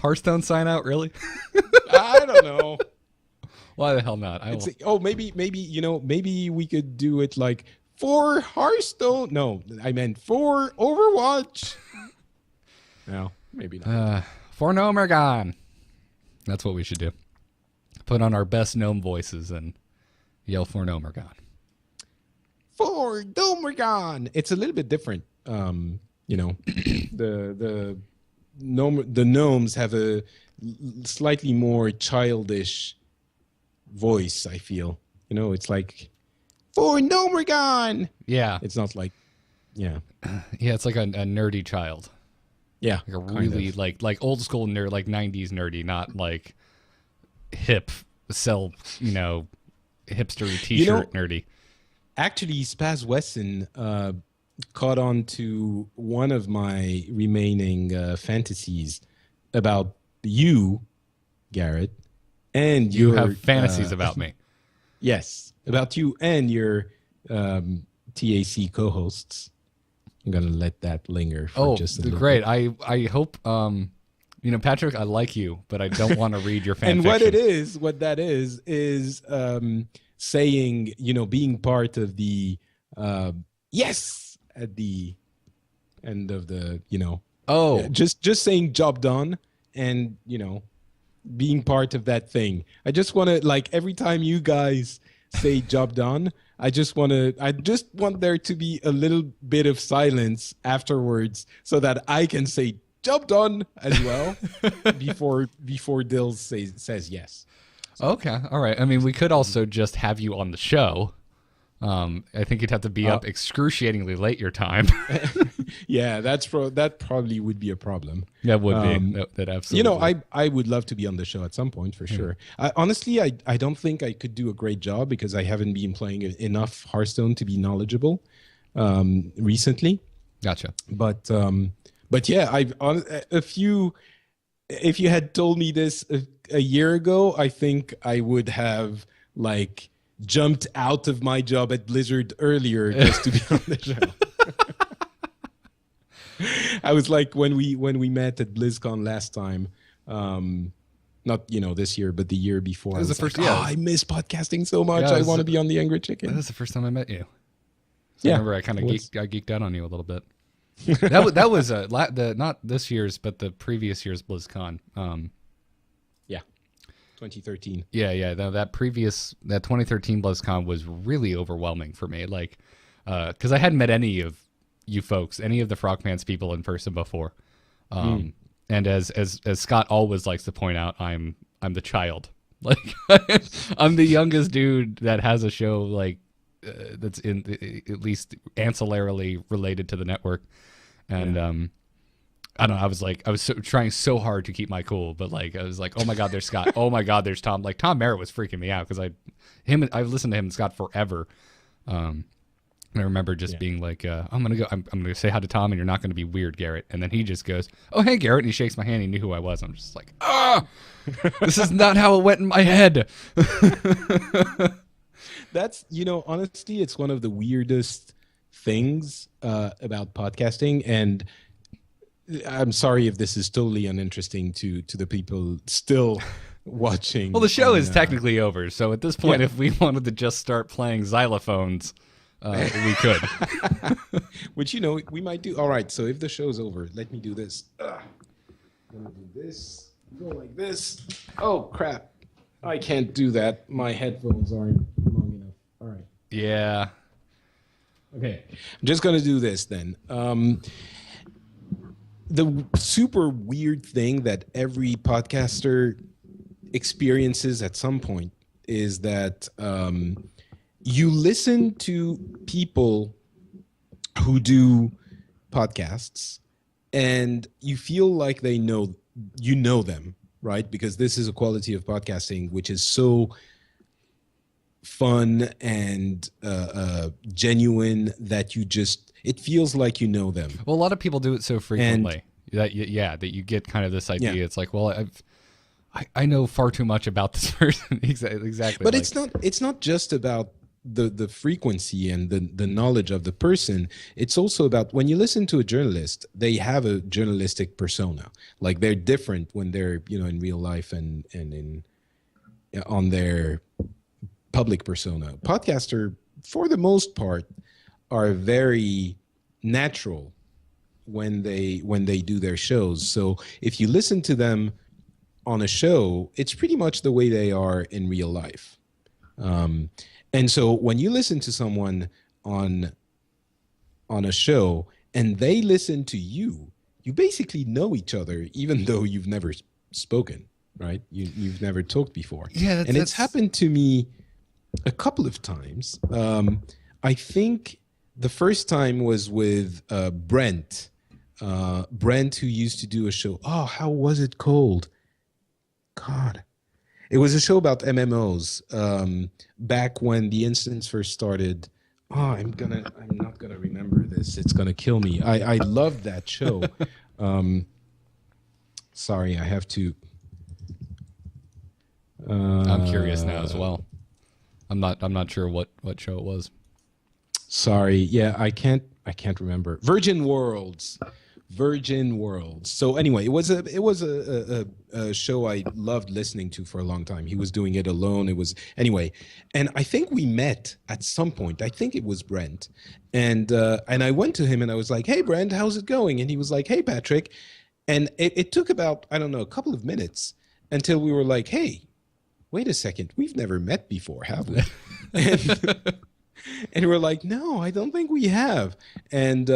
Hearthstone sign out, really? I don't know. Why the hell not? Maybe maybe we could do it like for Hearthstone. No, I meant for Overwatch. No, maybe not. For Nomergon. That's what we should do. Put on our best gnome voices and yell for Nomergon. For Nomergon. It's a little bit different. The gnomes have a slightly more childish voice, I feel. It's like for Nomergon. Yeah. It's not like yeah, it's like a nerdy child. Yeah. Like a really like old school nerd, like 90s nerdy, not like hip hipstery t-shirt nerdy. Actually, Spaz Wesson caught on to one of my remaining fantasies about you, Garrett, and you have fantasies about me. Yes, about you and your TAC co-hosts. I'm gonna let that linger for just a little great. bit. I hope Patrick, I like you, but I don't want to read your fan and fiction. what that is saying, being part of the yes at the end of the, just saying job done and, being part of that thing. I just want to, like, every time you guys say job done, I just want there to be a little bit of silence afterwards so that I can say job done as well before Dills says yes. So. Okay. All right. I mean, we could also just have you on the show. I think you'd have to be up excruciatingly late your time. Yeah, that probably would be a problem. That would be. That absolutely. I would love to be on the show at some point for sure. Honestly, I don't think I could do a great job because I haven't been playing enough Hearthstone to be knowledgeable recently. Gotcha. But yeah, if you had told me this a year ago, I think I would have jumped out of my job at Blizzard earlier just to be on the show. I was like when we met at BlizzCon last time, not this year, but the year before. It was the first. Yeah, I miss podcasting so much. I want to be on the Angry Chicken. That was the first time I met you. So I remember I kind of geeked out on you a little bit. that was not this year's, but the previous year's BlizzCon. 2013. Yeah. That 2013 BlizzCon was really overwhelming for me. Because I hadn't met any of you folks, any of the Frog Pants people in person before. And as Scott always likes to point out, I'm the child. I'm the youngest dude that has a show that's in at least ancillarily related to the network. And I don't know. I was trying so hard to keep my cool, but I was like, oh my God, there's Scott. Oh my God, there's Tom. Tom Merritt was freaking me out because I've listened to him and Scott forever. And I remember just being like, I'm gonna say hi to Tom, and you're not gonna be weird, Garrett. And then he just goes, oh hey, Garrett, and he shakes my hand. He knew who I was. I'm just like, this is not how it went in my head. That's honestly, it's one of the weirdest things about podcasting, and I'm sorry if this is totally uninteresting to the people still watching. Well, the show is technically over, so at this point, if we wanted to just start playing xylophones, we could. Which we might do. All right, so if the show's over, let me do this. I'm gonna do this. Go like this. Oh crap! I can't do that. My headphones aren't long enough. All right. Yeah. Okay. I'm just gonna do this then. The super weird thing that every podcaster experiences at some point is that you listen to people who do podcasts and you feel like you know them, right? Because this is a quality of podcasting which is so fun and genuine that it feels like you know them. Well, a lot of people do it so frequently that you get kind of this idea. Yeah. It's like, well, I know far too much about this person. Exactly. But it's not just about the frequency and the knowledge of the person. It's also about when you listen to a journalist, they have a journalistic persona. Like they're different when they're, in real life and in on their public persona. Podcaster, for the most part, are very natural when they do their shows. So if you listen to them on a show, it's pretty much the way they are in real life. And so when you listen to someone on a show and they listen to you, you basically know each other, even though you've never spoken, right? You've never talked before. Yeah, it's happened to me a couple of times. I think the first time was with Brent. Brent, who used to do a show. Oh, how was it called? God. It was a show about MMOs back when the instance first started. Oh, I'm not gonna remember this. It's gonna kill me. I loved that show. Sorry, I have to. I'm curious now as well. I'm not sure what show it was. Sorry, yeah, I can't remember. Virgin Worlds. So anyway, it was a show I loved listening to for a long time. He was doing it alone. It was anyway, and I think we met at some point. I think it was Brent, and I went to him and I was like, "Hey, Brent, how's it going?" And he was like, "Hey, Patrick," and it took about, I don't know, a couple of minutes until we were like, "Hey, wait a second, we've never met before, have we?" And we're like, "No, I don't think we have," and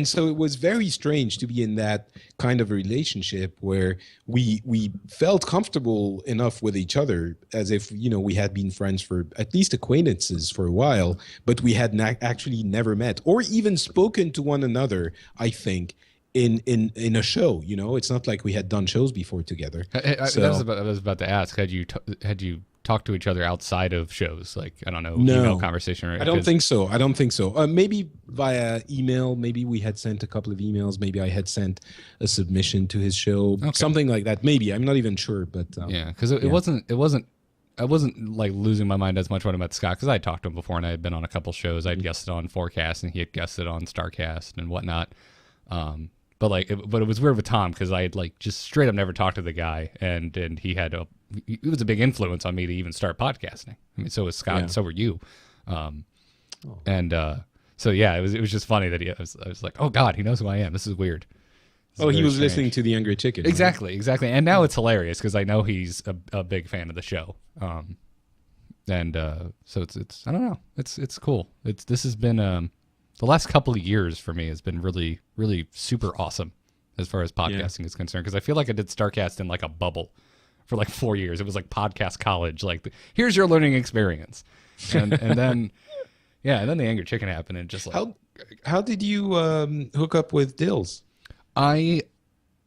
so it was very strange to be in that kind of a relationship where we felt comfortable enough with each other, as if, we had been friends for at least acquaintances for a while, but we had actually never met or even spoken to one another, I think, in a show. It's not like we had done shows before together. I was about to ask, had you talk to each other outside of shows, like, I don't know, no, email conversation? Right? I don't think so. Maybe via email. Maybe we had sent a couple of emails. Maybe I had sent a submission to his show. Okay. Something like that. Maybe. I'm not even sure. But yeah, because it wasn't I wasn't like losing my mind as much when I met Scott, because I talked to him before and I had been on a couple shows. I'd guested on Forecast and he had guested on Starcast and whatnot. But it was weird with Tom, because I had just straight up never talked to the guy, and he was a big influence on me to even start podcasting. I mean, so was Scott, and so were you. So yeah, it was just funny that I was like, oh God, he knows who I am. This is weird. He was strange. Listening to The Angry Chicken. Exactly. And now it's hilarious because I know he's a big fan of the show. So it's I don't know. It's cool. This has been the last couple of years for me has been really, really super awesome as far as podcasting is concerned, because I feel like I did Starcast in a bubble for 4 years. It was like podcast college. Here's your learning experience. And then, and then the Angry Chicken happened, and just how did you hook up with Dills? I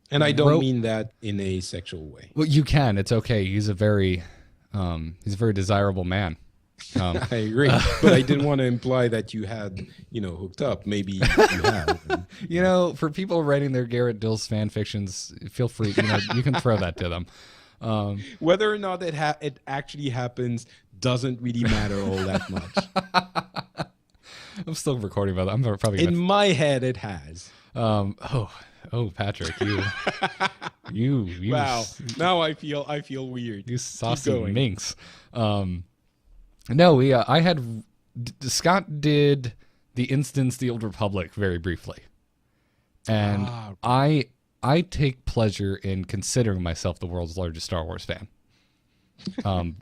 don't mean that in a sexual way. Well, you can. It's okay. He's a very desirable man. I agree, but I didn't want to imply that you had, hooked up. Maybe you have. For people writing their Garrett Dills fan fictions, feel free. You can throw that to them. Whether or not it actually happens doesn't really matter all that much. I'm still recording about that. I'm probably in my head it has. Oh, Patrick, you. Wow. Now I feel weird. You saucy minx. No, Scott did the Instance, the Old Republic very briefly. And I take pleasure in considering myself the world's largest Star Wars fan.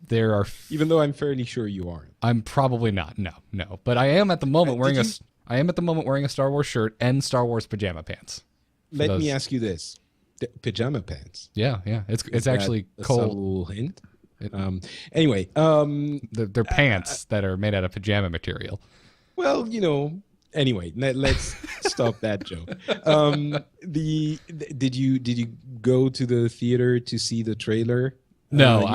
There are even though I'm fairly sure you aren't. I'm probably not. No. But I am at the moment wearing a Star Wars shirt and Star Wars pajama pants. Let me ask you this. The pajama pants. Yeah. It's actually cold. Subtle hint? Anyway, they're pants that are made out of pajama material. Well, anyway, let's stop that joke. Did you go to the theater to see the trailer? No,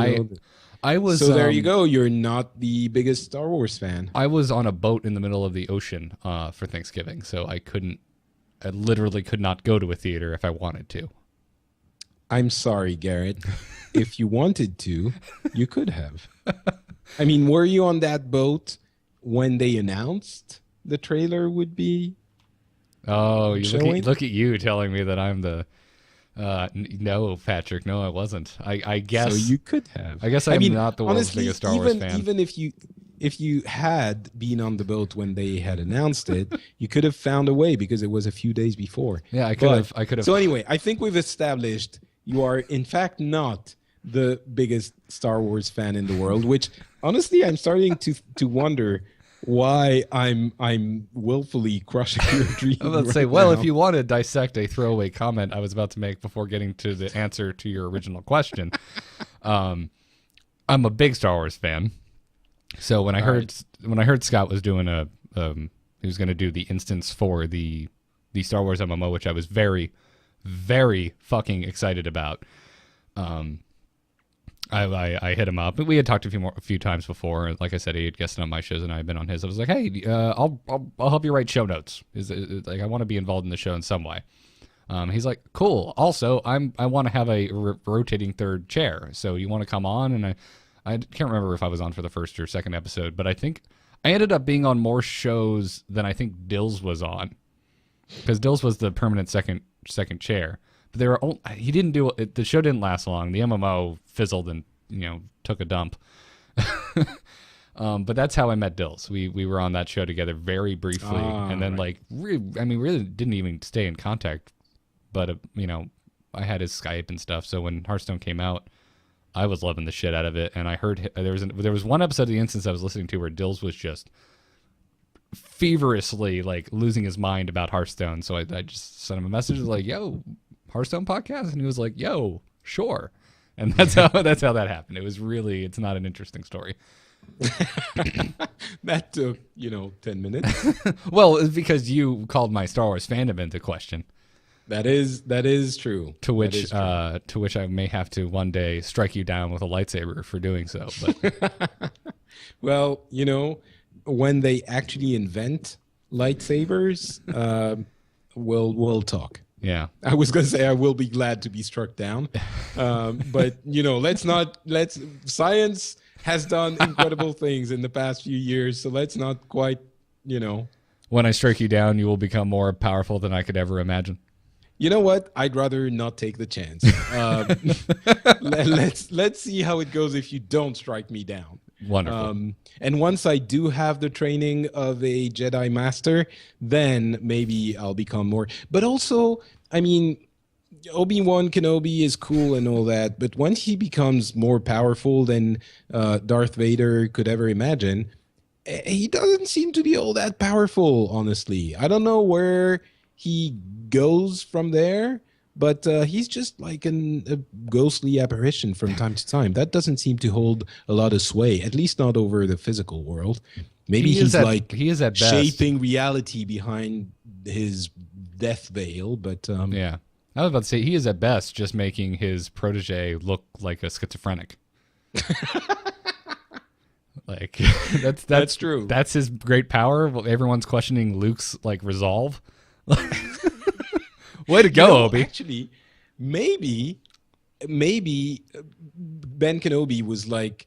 I was. So there you go. You're not the biggest Star Wars fan. I was on a boat in the middle of the ocean for Thanksgiving, so I literally could not go to a theater if I wanted to. I'm sorry, Garrett. If you wanted to, you could have. I mean, were you on that boat when they announced the trailer would be. Oh, look at you telling me that I'm the. No, Patrick. No, I wasn't. I guess. So you could have. I guess I'm not the world's biggest Star Wars fan. Even if you had been on the boat when they had announced it, you could have found a way because it was a few days before. Yeah, I could have. So anyway, I think we've established you are in fact not the biggest Star Wars fan in the world, which honestly I'm starting to wonder why I'm willfully crushing your dream. I was about to say, well, if you want to dissect a throwaway comment I was about to make before getting to the answer to your original question, I'm a big Star Wars fan. So when I heard Scott was doing he was going to do the instance for the Star Wars MMO, which I was very, very fucking excited about. I hit him up. We had talked a few times before. Like I said, he had guested on my shows, and I had been on his. I was like, "Hey, I'll help you write show notes. Like I want to be involved in the show in some way." He's like, "Cool. Also, I want to have a rotating third chair. So you want to come on?" And I can't remember if I was on for the first or second episode, but I think I ended up being on more shows than I think Dills was on, because Dills was the permanent second chair. But he didn't do it. The show didn't last long. The MMO fizzled and took a dump. But that's how I met Dills. We were on that show together very briefly, and then really didn't even stay in contact. But I had his Skype and stuff. So when Hearthstone came out, I was loving the shit out of it. And I heard there was one episode of the instance I was listening to where Dills was just feverishly like losing his mind about Hearthstone. So I just sent him a message like, "Yo, Hearthstone podcast," and he was like, "Yo, sure." And that's how that happened. It's not an interesting story. That took 10 minutes. Well, it's because you called my Star Wars fandom into question. That is true. To which I may have to one day strike you down with a lightsaber for doing so. But well, when they actually invent lightsabers, we'll talk. Yeah, I was going to say I will be glad to be struck down, but science has done incredible things in the past few years, so let's not quite, When I strike you down, you will become more powerful than I could ever imagine. You know what? I'd rather not take the chance. Let's see how it goes if you don't strike me down. Wonderful. And once I do have the training of a Jedi Master, then maybe I'll become more. But also, I mean, Obi-Wan Kenobi is cool and all that, but once he becomes more powerful than Darth Vader could ever imagine, he doesn't seem to be all that powerful, honestly. I don't know where he goes from there. But he's just like a ghostly apparition from time to time. That doesn't seem to hold a lot of sway, at least not over the physical world. Maybe he is at best shaping reality behind his death veil. But yeah, I was about to say he is at best just making his protege look like a schizophrenic. Like that's true. That's his great power. Everyone's questioning Luke's resolve. Way to go, Obi. Actually, maybe Ben Kenobi was like,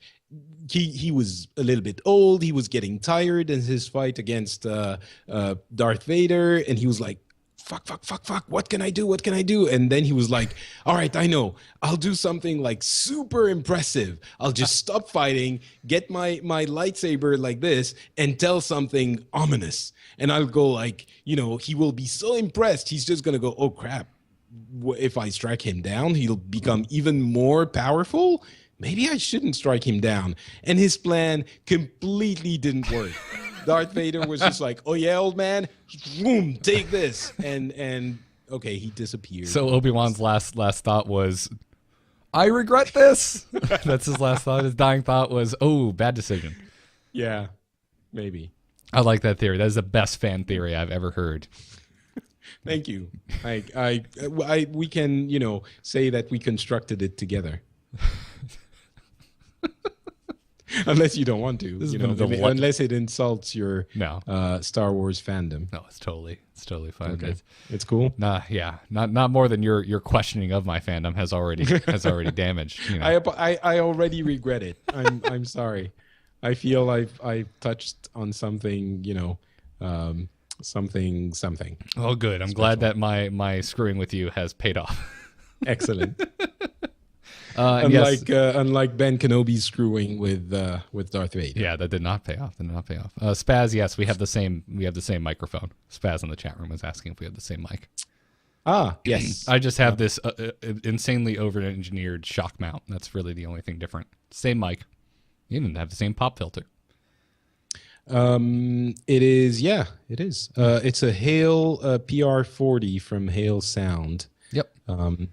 he was a little bit old. He was getting tired in his fight against Darth Vader, and he was like, fuck, what can I do? And then he was like, all right, I know. I'll do something like super impressive. I'll just stop fighting, get my lightsaber like this, and tell something ominous. And I'll go like, he will be so impressed. He's just going to go, oh, crap. If I strike him down, he'll become even more powerful. Maybe I shouldn't strike him down. And his plan completely didn't work. Darth Vader was just like, oh, yeah, old man, boom, take this. And okay, he disappeared. So Obi-Wan's last thought was, I regret this. That's his last thought. His dying thought was, oh, bad decision. Yeah, maybe. I like that theory. That is the best fan theory I've ever heard. Thank you. We can, say that we constructed it together. Unless you don't want to, unless it insults your Star Wars fandom. No, it's totally fine. Okay. It's cool. Not more than your questioning of my fandom has already damaged. I already regret it. I'm sorry. I feel I've touched on something, something. Oh, good. I'm glad that my screwing with you has paid off. Excellent. Yes. Unlike Ben Kenobi's screwing with Darth Vader. Yeah, that did not pay off. Spaz, yes, we have the same microphone. Spaz in the chat room was asking if we have the same mic. Ah, yes. I just have this insanely over-engineered shock mount. That's really the only thing different. Same mic. You even have the same pop filter. It is. Yeah, it is. It's a Hale PR40 from Hale Sound. Yep. And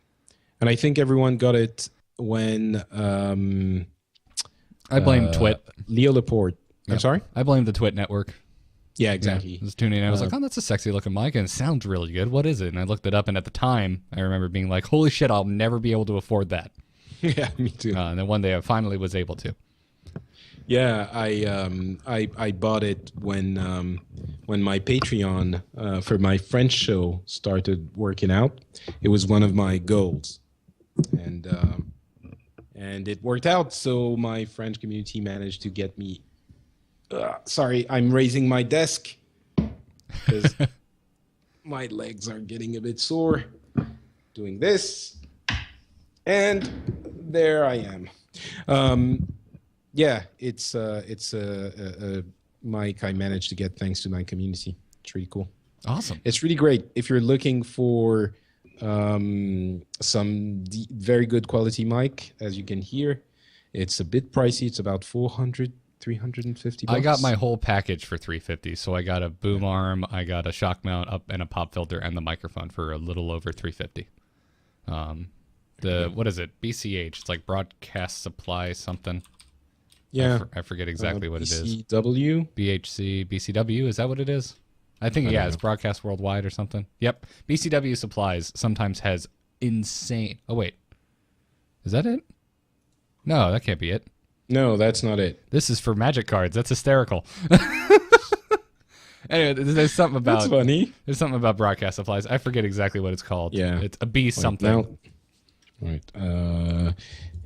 I think everyone got it when I blame Twit. Leo Laporte. Yep. I'm sorry? I blame the Twit network. Yeah, exactly. Yeah, I was tuning in. I was like, oh, that's a sexy looking mic and it sounds really good. What is it? And I looked it up, and at the time, I remember being like, holy shit, I'll never be able to afford that. Yeah, me too. And then one day I finally was able to. Yeah, I bought it when my Patreon for my French show started working out. It was one of my goals, and it worked out. So my French community managed to get me. Sorry, I'm raising my desk because my legs are getting a bit sore. Doing this, and there I am. Yeah, it's a mic I managed to get thanks to my community. It's really cool. Awesome. It's really great. If you're looking for some very good quality mic, as you can hear, it's a bit pricey. It's about $400, $350. I got my whole package for $350. So I got a boom arm, I got a shock mount up, and a pop filter, and the microphone for a little over $350. What is it? BCH. It's like Broadcast Supply something. Yeah, I forget exactly what it is. BCW? BCW, is that what it is? I think, yeah, it's Broadcast Worldwide or something. Yep. BCW Supplies sometimes has insane... Oh, wait. Is that it? No, that can't be it. No, that's not it. This is for Magic cards. That's hysterical. Anyway, there's something about... That's funny. There's something about Broadcast Supplies. I forget exactly what it's called. Yeah. It's a B something. Right.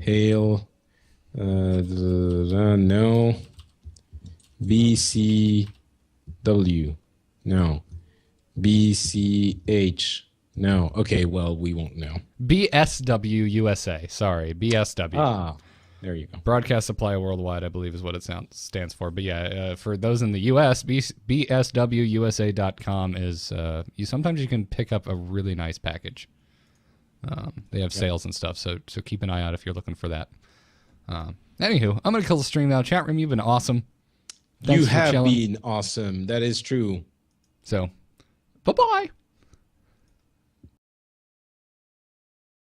Hail... no. BCW. No. BCH. No. Okay, well, we won't know. BSW USA. Sorry, BSW. Ah, there you go. Broadcast Supply Worldwide, I believe, is what it stands for. But yeah, for those in the U.S., BSWUSA.com is, sometimes you can pick up a really nice package. They have sales and stuff, so keep an eye out if you're looking for that. Anywho, I'm going to kill the stream now. Chat room, you've been awesome. Thanks you have been awesome. That is true. So, bye-bye.